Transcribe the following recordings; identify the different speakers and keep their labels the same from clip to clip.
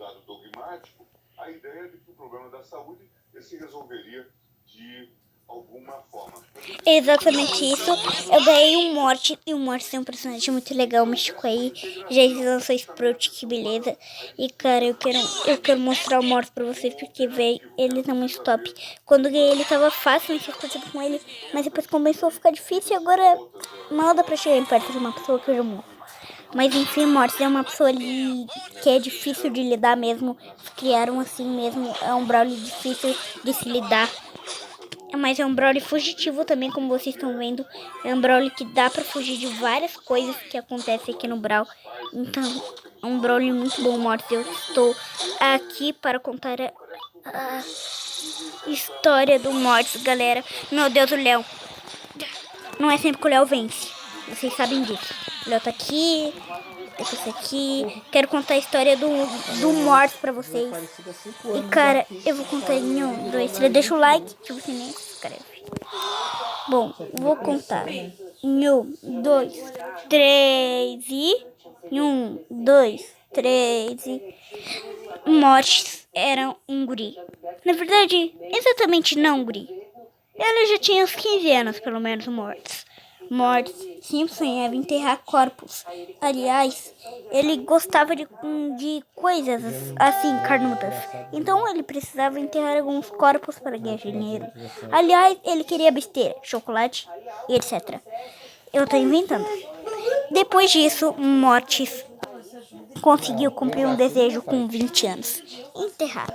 Speaker 1: dado dogmático, a ideia de que o problema da saúde se resolveria de alguma forma.
Speaker 2: É exatamente isso. Eu ganhei um Morty, e o Morty é um personagem muito legal, Místico aí. Já lançou Sprout, que beleza. E cara, eu quero mostrar o Morty pra vocês, porque velho, ele tá muito top. Quando eu ganhei ele tava fácil, não tinha coisa com ele, mas depois começou a ficar difícil e agora mal dá pra chegar em perto de uma pessoa que eu já morro. Mas enfim, Morty é uma pessoa ali que é difícil de lidar mesmo. Criaram assim mesmo, é um Brawler difícil de se lidar. Mas é um Brawler fugitivo também, como vocês estão vendo. É um Brawler que dá pra fugir de várias coisas que acontecem aqui no Brawl. Então, é um Brawler muito bom, Mortis. Eu estou aqui para contar a história do Mortis, galera. Meu Deus, o Léo. Não é sempre que o Léo vence. Vocês sabem disso. O Léo tá aqui, esse aqui. Quero contar a história do Mortis pra vocês. E cara, eu vou contar em 1, 2, 3. Deixa o like, que você nem se inscreve. Bom, vou contar. Em 1, 2, 3 e... 1, 2, 3 e... Mortis era um guri. Na verdade, exatamente não guri. Ele já tinha uns 15 anos, pelo menos, Mortis. Mortis sempre sonhava em enterrar corpos. Aliás, ele gostava de coisas assim, carnudas. Então ele precisava enterrar alguns corpos para ganhar dinheiro. Aliás, ele queria besteira, chocolate e etc. Eu tô inventando. Depois disso, Mortis conseguiu cumprir um desejo com 20 anos. Enterrar.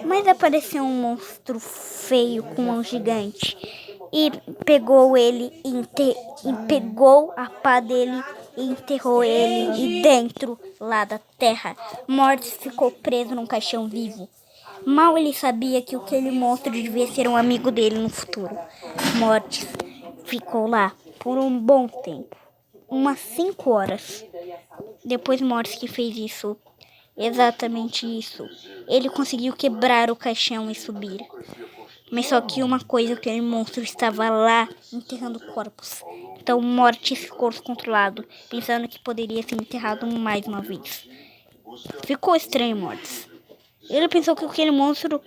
Speaker 2: Mas apareceu um monstro feio com um gigante. E pegou ele e pegou a pá dele e enterrou ele dentro lá da terra. Mortis ficou preso num caixão vivo. Mal ele sabia que aquele monstro devia ser um amigo dele no futuro. Mortis ficou lá por um bom tempo. Umas 5 horas. Depois Mortis que fez isso. Exatamente isso. Ele conseguiu quebrar o caixão e subir. Mas só que uma coisa, aquele monstro estava lá enterrando corpos. Então Mortis ficou descontrolado, pensando que poderia ser enterrado mais uma vez. Ficou estranho, Mortis. Ele pensou que aquele monstro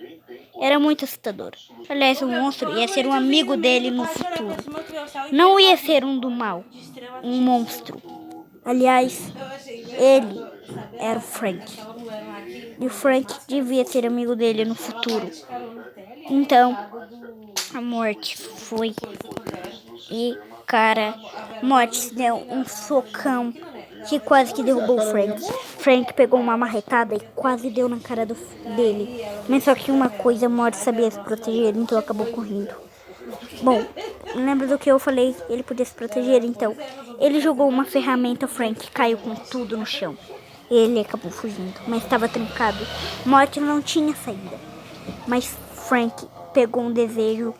Speaker 2: era muito assustador. Aliás, o monstro ia ser um amigo dele no futuro. Não ia ser um do mal, um monstro. Aliás, ele era o Frank. E o Frank devia ser amigo dele no futuro. Então, a Morte foi. E, cara, Morte deu um socão que quase que derrubou o Frank. Frank pegou uma marretada e quase deu na cara dele. Mas só que uma coisa, Morte sabia se proteger, então acabou correndo. Bom, lembra do que eu falei? Ele podia se proteger, então. Ele jogou uma ferramenta, Frank caiu com tudo no chão. Ele acabou fugindo, mas estava trancado. Morte não tinha saída. Mas Frank pegou um desejo,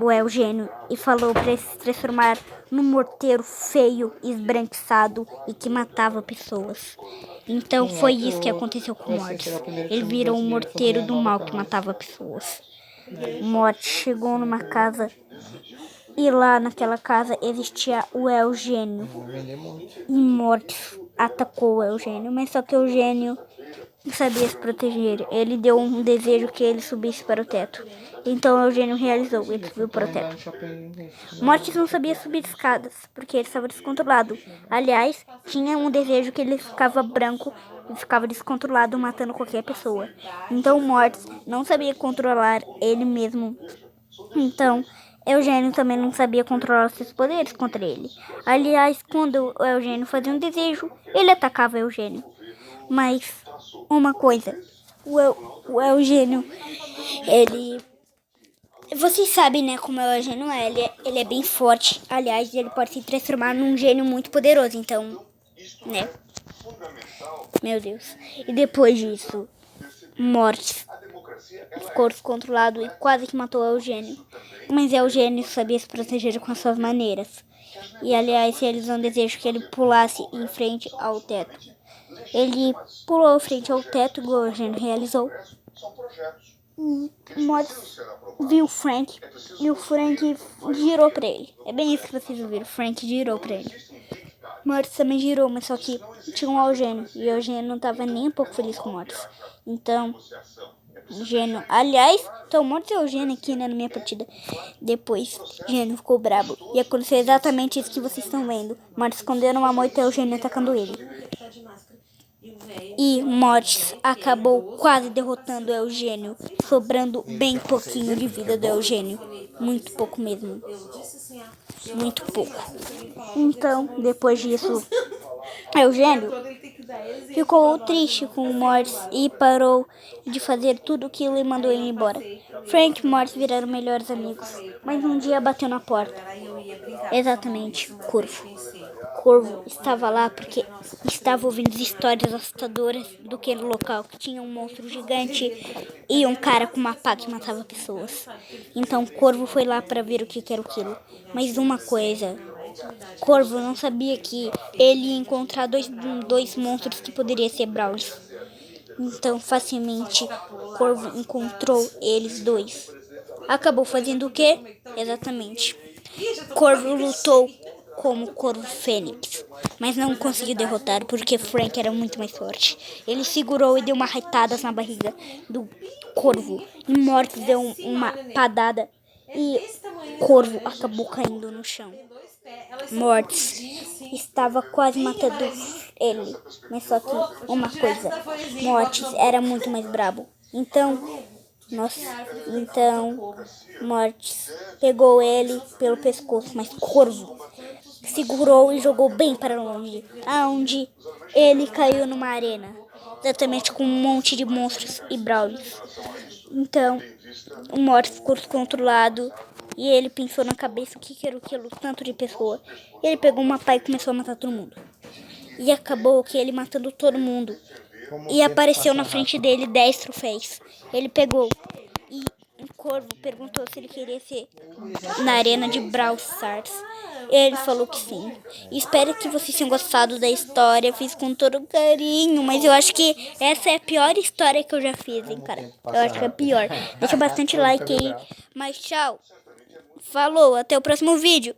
Speaker 2: o Eugênio, e falou para ele se transformar num morteiro feio, esbranquiçado e que matava pessoas. Então foi isso que aconteceu com Morte. Ele virou um morteiro do mal que matava pessoas. Morte chegou numa casa e lá naquela casa existia o Eugênio. E Morte atacou o Eugênio, mas só que o Eugênio sabia se proteger. Ele deu um desejo que ele subisse para o teto. Então o Eugênio realizou, ele subiu para o teto. Mortis não sabia subir escadas, porque ele estava descontrolado. Aliás, tinha um desejo que ele ficava branco e ficava descontrolado, matando qualquer pessoa. Então Mortis não sabia controlar ele mesmo. Então Eugênio também não sabia controlar os seus poderes contra ele. Aliás, quando o Eugênio fazia um desejo, ele atacava o Eugênio. Mas uma coisa, o Eugênio, ele... Vocês sabem, né, como o Eugênio é. Ele é bem forte. Aliás, ele pode se transformar num gênio muito poderoso. Então, né? Meu Deus. E depois disso, Mortis ficou descontrolado e quase que matou o Eugênio. Mas Eugênio sabia se proteger com as suas maneiras. E, aliás, realizou um desejo que ele pulasse em frente ao teto. Ele pulou em frente ao teto, igual o Eugênio realizou. Mortis viu o Frank e o Frank girou pra ele. É bem isso que vocês ouviram. O Frank girou pra ele. Mortis também girou, mas só que tinha um Eugênio. E o Eugênio não tava nem um pouco feliz com o Mortis. Então, Gênio. Aliás, tô muito Eugênio aqui, né, na minha partida. Depois, Gênio ficou brabo. E aconteceu exatamente isso que vocês estão vendo. Mortis escondendo uma moita e o Eugênio atacando ele. E Mortis acabou quase derrotando o Eugênio, sobrando bem pouquinho de vida do Eugênio. Muito pouco mesmo. Muito pouco. Então, depois disso, Eugênio ficou triste com o Mortis e parou de fazer tudo que ele mandou ele embora. Frank e Mortis viraram melhores amigos, mas um dia bateu na porta. Exatamente, Corvo. Corvo estava lá porque estava ouvindo histórias assustadoras do que era o local, que tinha um monstro gigante e um cara com uma pá que matava pessoas. Então Corvo foi lá para ver o que era aquilo. Mas uma coisa, Corvo não sabia que ele ia encontrar dois monstros que poderiam ser Brawls. Então, facilmente, Corvo encontrou eles dois. Acabou fazendo o quê? Exatamente. Corvo lutou como Corvo Fênix, mas não conseguiu derrotar porque Frank era muito mais forte. Ele segurou e deu uma raitada na barriga do Corvo. E Mortis deu uma padada e Corvo acabou caindo no chão. Mortis estava quase matando ele, mas só que uma coisa, Mortis era muito mais brabo. Então, Mortis pegou ele pelo pescoço, mas Corvo segurou e jogou bem para longe, aonde ele caiu numa arena, exatamente com um monte de monstros e brawlers. Então, o Mortis ficou descontrolado e ele pensou na cabeça o que era aquilo, tanto de pessoa. Ele pegou uma pá e começou a matar todo mundo. E acabou que ele matando todo mundo. E apareceu na frente dele 10 troféus. Ele pegou e o Corvo perguntou se ele queria ser na arena de Brawl Stars. Ele falou que sim. Espero que vocês tenham gostado da história. Fiz com todo carinho, mas eu acho que essa é a pior história que eu já fiz, hein, cara. Eu acho que é a pior. Deixa bastante like aí. Mas tchau. Falou, até o próximo vídeo.